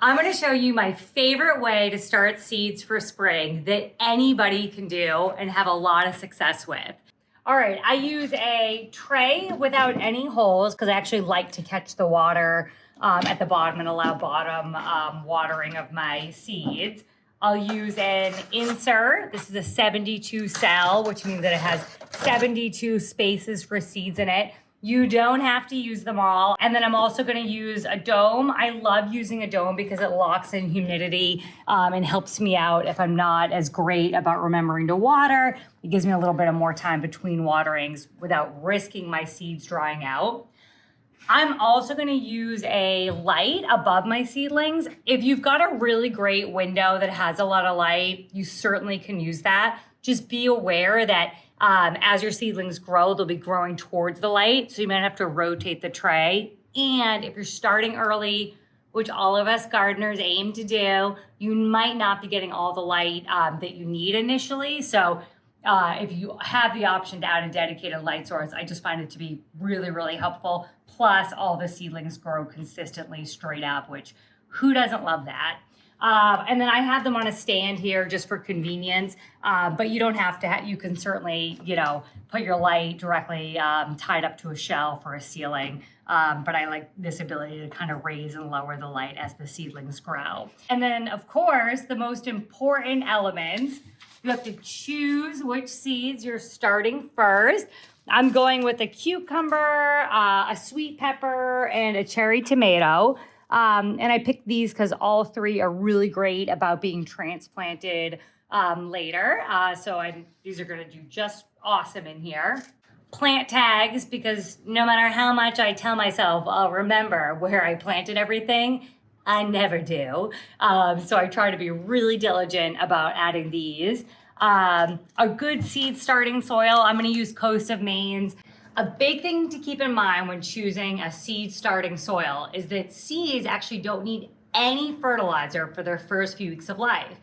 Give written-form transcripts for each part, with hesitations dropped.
I'm going to show you my favorite way to start seeds for spring that anybody can do and have a lot of success with. All right, I use a tray without any holes because I actually like to catch the water at the bottom and allow bottom watering of my seeds. I'll use an insert. This is a 72 cell, which means that it has 72 spaces for seeds in it. You don't have to use them all. And then I'm also gonna use a dome. I love using a dome because it locks in humidity and helps me out if I'm not as great about remembering to water. It gives me a little bit of more time between waterings without risking my seeds drying out. I'm also gonna use a light above my seedlings. If you've got a really great window that has a lot of light, you certainly can use that. Just be aware that as your seedlings grow, they'll be growing towards the light, so you might have to rotate the tray. And if you're starting early, which all of us gardeners aim to do, you might not be getting all the light that you need initially. So if you have the option to add a dedicated light source, I just find it to be really, really helpful. Plus, all the seedlings grow consistently straight up, which who doesn't love that? And then I have them on a stand here just for convenience, but you don't have to, you can certainly, put your light directly tied up to a shelf or a ceiling. But I like this ability to kind of raise and lower the light as the seedlings grow. And then of course, the most important elements, you have to choose which seeds you're starting first. I'm going with a cucumber, a sweet pepper, and a cherry tomato. And I picked these because all three are really great about being transplanted later. These are gonna do just awesome in here. Plant tags, because no matter how much I tell myself I'll remember where I planted everything, I never do. So I try to be really diligent about adding these. A good seed starting soil, I'm gonna use Coast of Maine's. A big thing to keep in mind when choosing a seed starting soil is that seeds actually don't need any fertilizer for their first few weeks of life.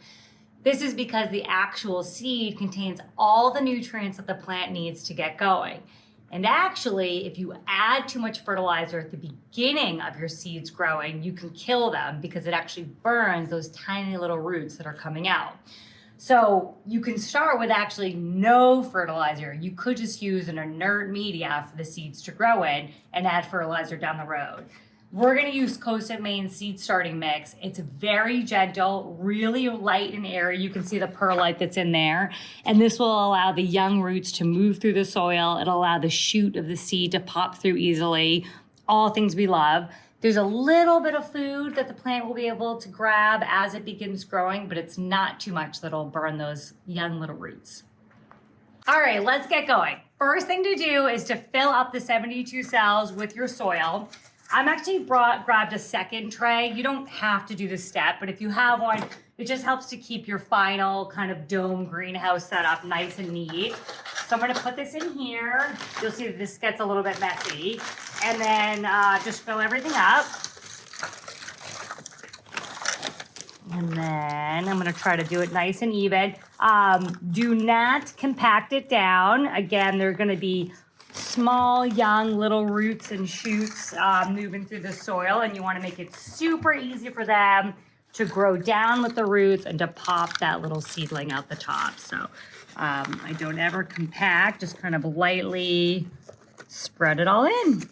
This is because the actual seed contains all the nutrients that the plant needs to get going. And actually, if you add too much fertilizer at the beginning of your seeds growing, you can kill them because it actually burns those tiny little roots that are coming out. So you can start with actually no fertilizer. You could just use an inert media for the seeds to grow in and add fertilizer down the road. We're gonna use Coast of Maine seed starting mix. It's very gentle, really light and airy. You can see the perlite that's in there. And this will allow the young roots to move through the soil. It'll allow the shoot of the seed to pop through easily. All things we love. There's a little bit of food that the plant will be able to grab as it begins growing, but it's not too much that'll burn those young little roots. All right, let's get going. First thing to do is to fill up the 72 cells with your soil. I'm actually grabbed a second tray. You don't have to do this step, but if you have one, it just helps to keep your final kind of dome greenhouse setup nice and neat. So I'm gonna put this in here. You'll see that this gets a little bit messy. And then just fill everything up. And then I'm gonna try to do it nice and even. Do not compact it down. Again, they're gonna be small, young, little roots and shoots moving through the soil, and you wanna make it super easy for them to grow down with the roots and to pop that little seedling out the top. So I don't ever compact, just kind of lightly spread it all in.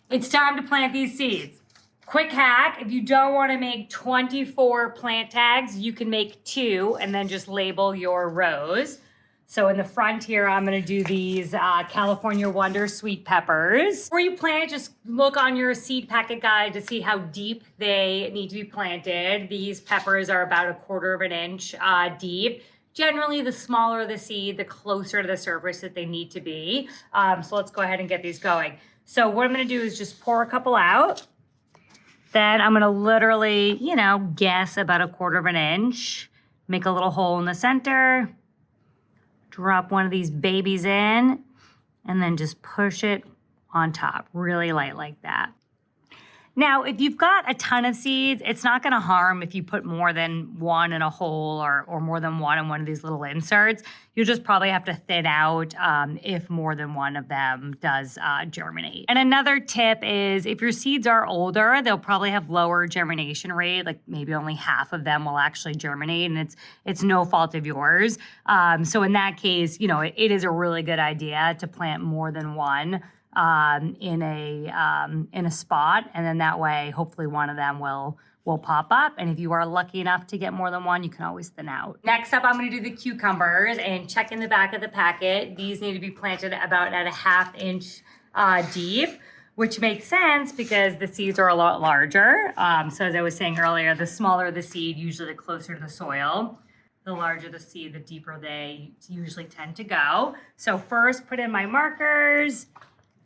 It's time to plant these seeds. Quick hack, if you don't want to make 24 plant tags, you can make 2 and then just label your rows. So in the front here, I'm gonna do these California Wonder sweet peppers. Before you plant, just look on your seed packet guide to see how deep they need to be planted. These peppers are about 1/4 of an inch deep. Generally, the smaller the seed, the closer to the surface that they need to be. So let's go ahead and get these going. So what I'm gonna do is just pour a couple out. Then I'm gonna literally, guess about 1/4 of an inch. Make a little hole in the center. Drop one of these babies in, and then just push it on top, really light like that. Now, if you've got a ton of seeds, it's not going to harm if you put more than one in a hole or more than one in one of these little inserts. You'll just probably have to thin out if more than one of them does germinate. And another tip is if your seeds are older, they'll probably have lower germination rate, like maybe only half of them will actually germinate, and it's no fault of yours. So in that case, you know, it is a really good idea to plant more than one in a spot, and then that way hopefully one of them will pop up. And if you are lucky enough to get more than one, you can always thin out. Next up, I'm going to do the cucumbers, and check in the back of the packet. These need to be planted about at a 1/2 inch deep, which makes sense because the seeds are a lot larger. So as I was saying earlier, the smaller the seed, usually the closer to the soil. The larger the seed, the deeper they usually tend to go. So first, put in my markers.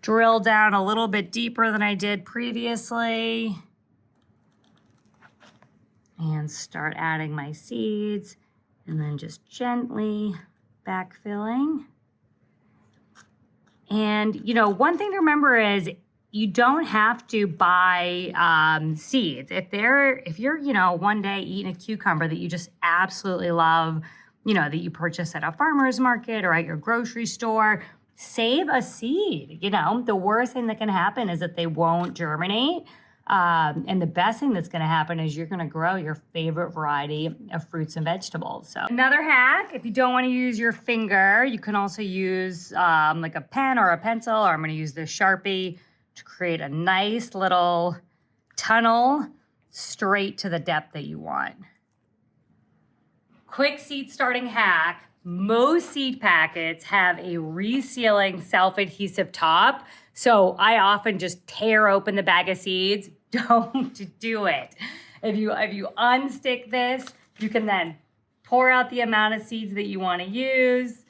Drill down a little bit deeper than I did previously. And start adding my seeds. And then just gently backfilling. And, you know, one thing to remember is you don't have to buy seeds. If you're, you know, one day eating a cucumber that you just absolutely love, you know, that you purchase at a farmer's market or at your grocery store, save a seed. You know, the worst thing that can happen is that they won't germinate. And the best thing that's going to happen is you're going to grow your favorite variety of fruits and vegetables. So another hack, if you don't want to use your finger, you can also use like a pen or a pencil, or I'm going to use this Sharpie to create a nice little tunnel straight to the depth that you want. Quick seed starting hack. Most seed packets have a resealing self-adhesive top. So I often just tear open the bag of seeds. Don't do it. If you unstick this, you can then pour out the amount of seeds that you want to use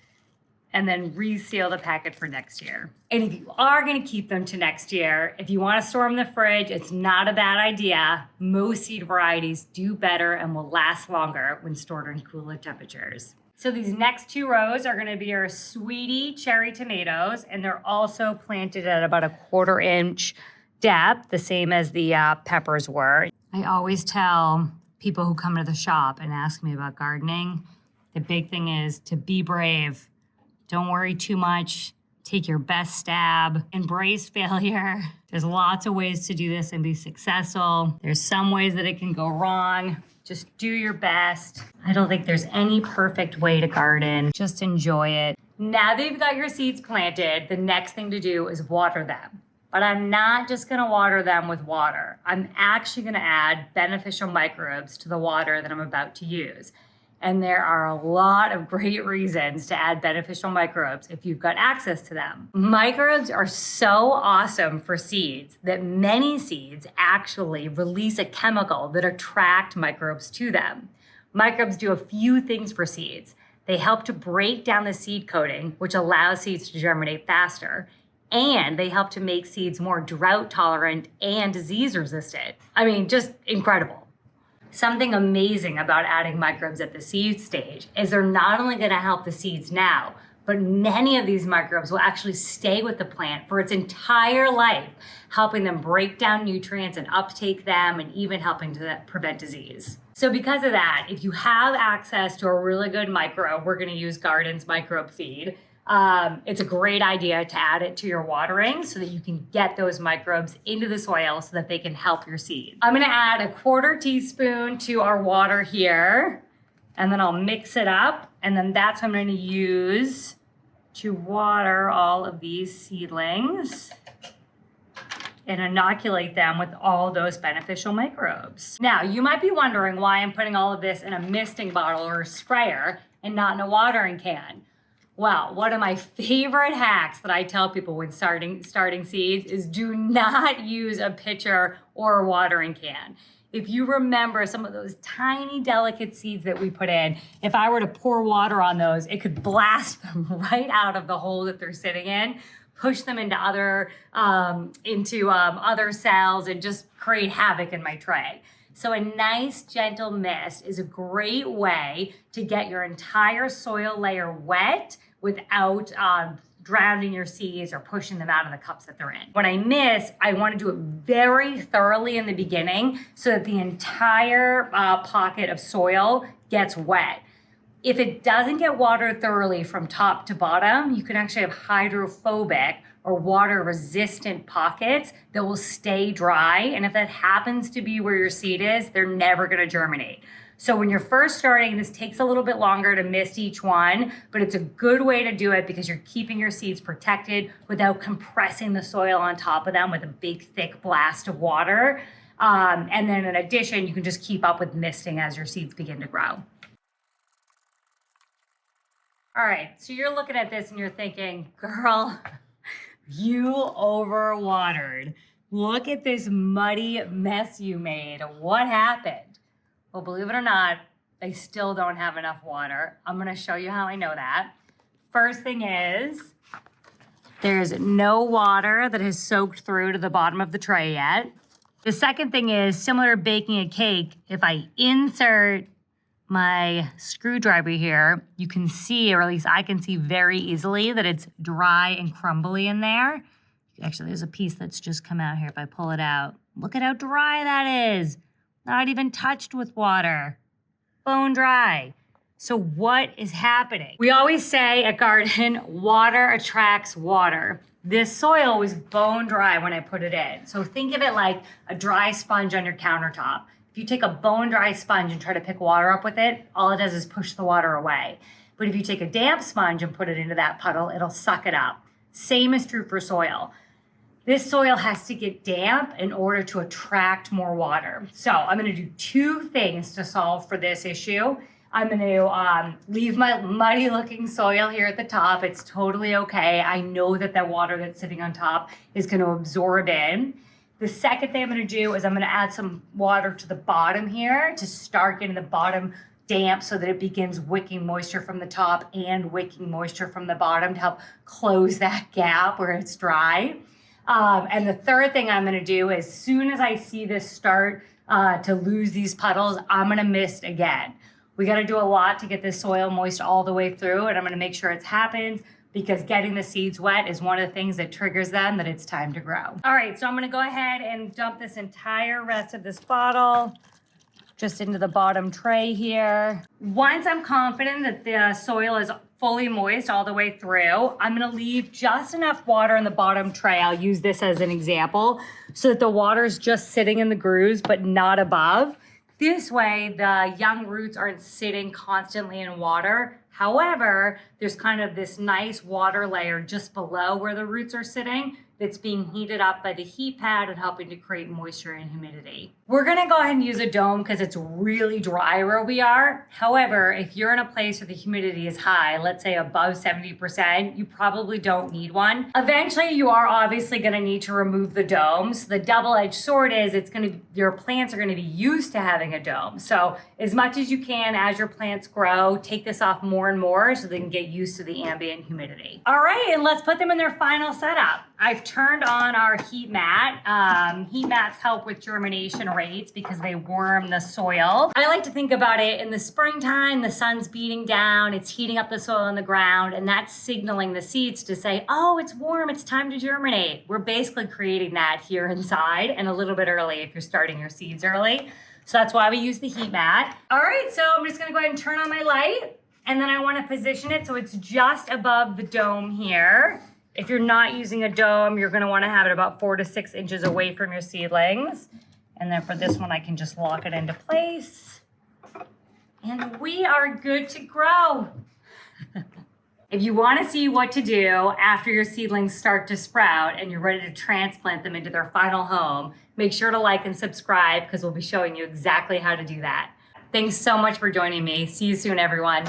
and then reseal the packet for next year. And if you are going to keep them to next year, if you want to store them in the fridge, it's not a bad idea. Most seed varieties do better and will last longer when stored in cooler temperatures. So these next 2 rows are going to be our sweetie cherry tomatoes, and they're also planted at about a 1/4 inch depth, the same as the peppers were. I always tell people who come to the shop and ask me about gardening, the big thing is to be brave. Don't worry too much. Take your best stab. Embrace failure. There's lots of ways to do this and be successful. There's some ways that it can go wrong. Just do your best. I don't think there's any perfect way to garden. Just enjoy it. Now that you've got your seeds planted, the next thing to do is water them. But I'm not just gonna water them with water. I'm actually gonna add beneficial microbes to the water that I'm about to use. And there are a lot of great reasons to add beneficial microbes if you've got access to them. Microbes are so awesome for seeds that many seeds actually release a chemical that attract microbes to them. Microbes do a few things for seeds. They help to break down the seed coating, which allows seeds to germinate faster. And they help to make seeds more drought tolerant and disease resistant. I mean, just incredible. Something amazing about adding microbes at the seed stage is they're not only going to help the seeds now, but many of these microbes will actually stay with the plant for its entire life, helping them break down nutrients and uptake them, and even helping to prevent disease. So because of that, if you have access to a really good microbe, we're going to use Garden's microbe feed. It's a great idea to add it to your watering so that you can get those microbes into the soil so that they can help your seeds. I'm going to add a 1/4 teaspoon to our water here, and then I'll mix it up, and then that's what I'm going to use to water all of these seedlings and inoculate them with all those beneficial microbes. Now, you might be wondering why I'm putting all of this in a misting bottle or a sprayer and not in a watering can. Well, one of my favorite hacks that I tell people when starting seeds is do not use a pitcher or a watering can. If you remember some of those tiny, delicate seeds that we put in, if I were to pour water on those, it could blast them right out of the hole that they're sitting in, push them into other cells, and just create havoc in my tray. So a nice gentle mist is a great way to get your entire soil layer wet without drowning your seeds or pushing them out of the cups that they're in. When I miss, I want to do it very thoroughly in the beginning so that the entire pocket of soil gets wet. If it doesn't get watered thoroughly from top to bottom, you can actually have hydrophobic or water resistant pockets that will stay dry. And if that happens to be where your seed is, they're never gonna germinate. So when you're first starting, this takes a little bit longer to mist each one, but it's a good way to do it because you're keeping your seeds protected without compressing the soil on top of them with a big, thick blast of water. And then in addition, you can just keep up with misting as your seeds begin to grow. All right, so you're looking at this and you're thinking, girl, you overwatered. Look at this muddy mess you made. What happened? Well, believe it or not, they still don't have enough water. I'm gonna show you how I know that. First thing is, there's no water that has soaked through to the bottom of the tray yet. The second thing is, similar to baking a cake, if I insert my screwdriver here, you can see, or at least I can see very easily, that it's dry and crumbly in there. Actually, there's a piece that's just come out here. If I pull it out, look at how dry that is. Not even touched with water. Bone dry. So what is happening? We always say at Garden, water attracts water. This soil was bone dry when I put it in. So think of it like a dry sponge on your countertop. If you take a bone dry sponge and try to pick water up with it, all it does is push the water away. But if you take a damp sponge and put it into that puddle, it'll suck it up. Same is true for soil. This soil has to get damp in order to attract more water. So I'm gonna do two things to solve for this issue. I'm gonna leave my muddy looking soil here at the top. It's totally okay. I know that that water that's sitting on top is gonna absorb in. The second thing I'm gonna do is I'm gonna add some water to the bottom here to start getting the bottom damp so that it begins wicking moisture from the top and wicking moisture from the bottom to help close that gap where it's dry. And the third thing I'm gonna do, as soon as I see this start to lose these puddles, I'm gonna mist again. We gotta do a lot to get this soil moist all the way through, and I'm gonna make sure it happens because getting the seeds wet is one of the things that triggers them that it's time to grow. All right, so I'm gonna go ahead and dump this entire rest of this bottle just into the bottom tray here. Once I'm confident that the soil is fully moist all the way through, I'm gonna leave just enough water in the bottom tray. I'll use this as an example so that the water's just sitting in the grooves but not above. This way, the young roots aren't sitting constantly in water. However, there's kind of this nice water layer just below where the roots are sitting that's being heated up by the heat pad and helping to create moisture and humidity. We're gonna go ahead and use a dome because it's really dry where we are. However, if you're in a place where the humidity is high, let's say above 70%, you probably don't need one. Eventually, you are obviously gonna need to remove the dome. So the double-edged sword is your plants are gonna be used to having a dome. So as much as you can, as your plants grow, take this off more and more so they can get used to the ambient humidity. All right, and let's put them in their final setup. I've turned on our heat mat. Heat mats help with germination rates because they worm the soil. I like to think about it in the springtime, the sun's beating down, it's heating up the soil in the ground, and that's signaling the seeds to say, oh, it's warm, it's time to germinate. We're basically creating that here inside and a little bit early if you're starting your seeds early. So that's why we use the heat mat. All right, so I'm just gonna go ahead and turn on my light, and then I wanna position it so it's just above the dome here. If you're not using a dome, you're gonna wanna have it about 4 to 6 inches away from your seedlings. And then for this one, I can just lock it into place. And we are good to grow. If you wanna see what to do after your seedlings start to sprout and you're ready to transplant them into their final home, make sure to like and subscribe because we'll be showing you exactly how to do that. Thanks so much for joining me. See you soon, everyone.